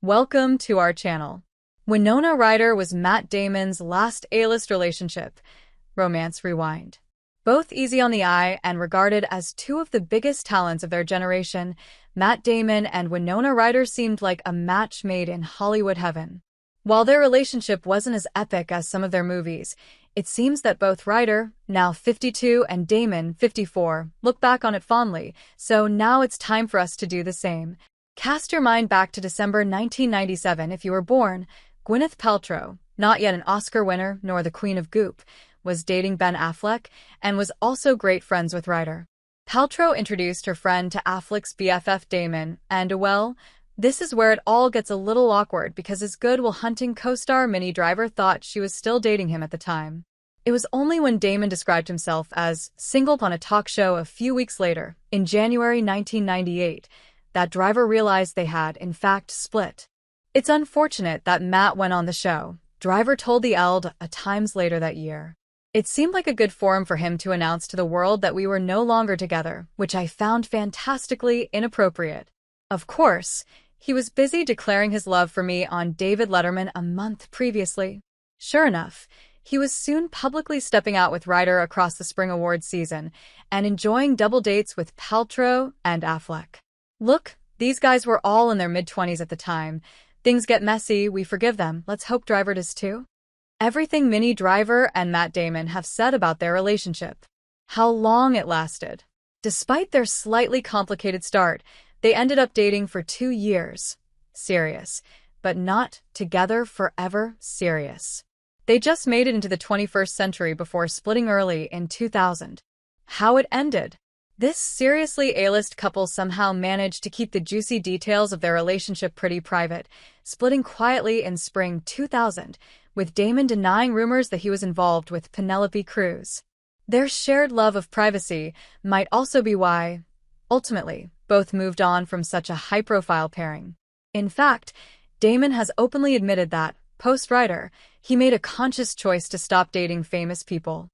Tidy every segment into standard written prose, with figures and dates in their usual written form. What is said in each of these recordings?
Welcome to our channel. Winona Ryder was Matt Damon's last A-list relationship. Romance Rewind. Both easy on the eye and regarded as two of the biggest talents of their generation, Matt Damon and Winona Ryder seemed like a match made in Hollywood heaven. While their relationship wasn't as epic as some of their movies, it seems that both Ryder, now 52, and Damon, 54, look back on it fondly, so now it's time for us to do the same. Cast your mind back to December 1997 if you were born. Gwyneth Paltrow, not yet an Oscar winner nor the Queen of Goop, was dating Ben Affleck and was also great friends with Ryder. Paltrow introduced her friend to Affleck's BFF Damon, and well, this is where it all gets a little awkward because his Good Will Hunting co-star Minnie Driver thought she was still dating him at the time. It was only when Damon described himself as single on a talk show a few weeks later, in January 1998, that Driver realized they had, in fact, split. It's unfortunate that Matt went on the show, Driver told the Eld a Times later that year. It seemed like a good forum for him to announce to the world that we were no longer together, which I found fantastically inappropriate. Of course, he was busy declaring his love for me on David Letterman a month previously. Sure enough, he was soon publicly stepping out with Ryder across the spring awards season and enjoying double dates with Paltrow and Affleck. Look, these guys were all in their mid-20s at the time. Things get messy, we forgive them. Let's hope Driver does too. Everything Minnie Driver and Matt Damon have said about their relationship. How long it lasted. Despite their slightly complicated start, they ended up dating for 2 years. Serious, but not together forever serious. They just made it into the 21st century before splitting early in 2000. How it ended. This seriously A-list couple somehow managed to keep the juicy details of their relationship pretty private, splitting quietly in spring 2000, with Damon denying rumors that he was involved with Penelope Cruz. Their shared love of privacy might also be why, ultimately, both moved on from such a high-profile pairing. In fact, Damon has openly admitted that, post-Ryder, he made a conscious choice to stop dating famous people.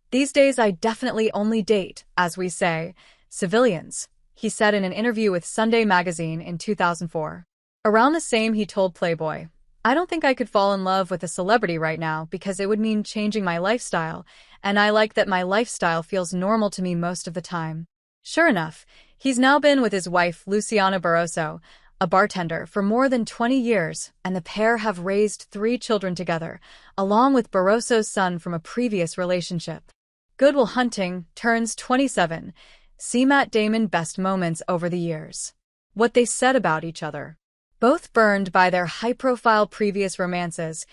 These days I definitely only date, as we say, civilians, he said in an interview with Sunday Magazine in 2004. Around the same he told Playboy, I don't think I could fall in love with a celebrity right now because it would mean changing my lifestyle, and I like that my lifestyle feels normal to me most of the time. Sure enough, he's now been with his wife Luciana Barroso, a bartender, for more than 20 years, and the pair have raised 3 children together, along with Barroso's son from a previous relationship. Good Will Hunting turns 27. See Matt Damon best moments over the years. What they said about each other. Both burned by their high-profile previous romances,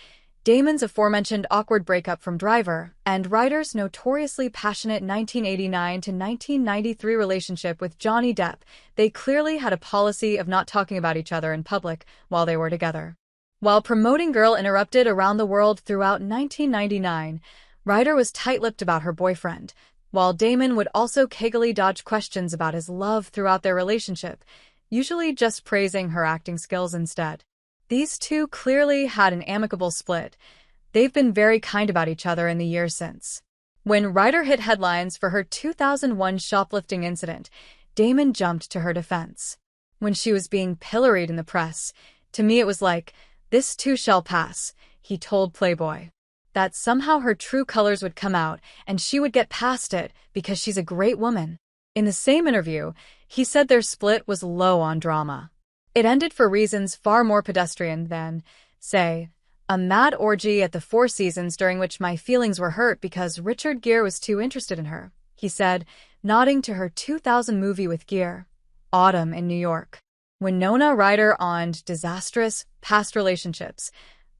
Damon's aforementioned awkward breakup from Driver, and Ryder's notoriously passionate 1989 to 1993 relationship with Johnny Depp, they clearly had a policy of not talking about each other in public while they were together. While promoting Girl Interrupted around the world throughout 1999, Ryder was tight-lipped about her boyfriend, while Damon would also cagily dodge questions about his love throughout their relationship, usually just praising her acting skills instead. These two clearly had an amicable split. They've been very kind about each other in the years since. When Ryder hit headlines for her 2001 shoplifting incident, Damon jumped to her defense. When she was being pilloried in the press, to me it was like, this too shall pass, he told Playboy. That somehow her true colors would come out and she would get past it because she's a great woman. In the same interview, he said their split was low on drama. It ended for reasons far more pedestrian than, say, a mad orgy at the Four Seasons during which my feelings were hurt because Richard Gere was too interested in her, he said, nodding to her 2000 movie with Gere, Autumn in New York. Winona Ryder on disastrous past relationships.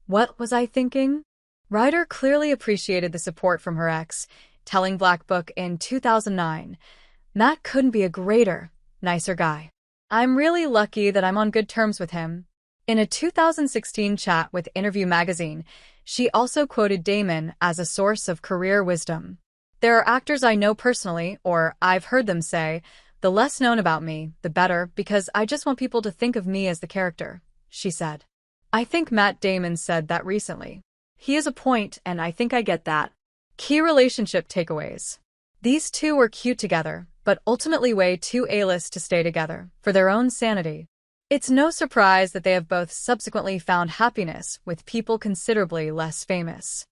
What was I thinking? Ryder clearly appreciated the support from her ex, telling Black Book in 2009, Matt couldn't be a greater, nicer guy. I'm really lucky that I'm on good terms with him. In a 2016 chat with Interview magazine, she also quoted Damon as a source of career wisdom. There are actors I know personally, or I've heard them say, the less known about me, the better, because I just want people to think of me as the character, she said. I think Matt Damon said that recently. He has a point, and I think I get that. Key relationship takeaways. These two were cute together, but ultimately way too A-list to stay together, for their own sanity. It's no surprise that they have both subsequently found happiness with people considerably less famous.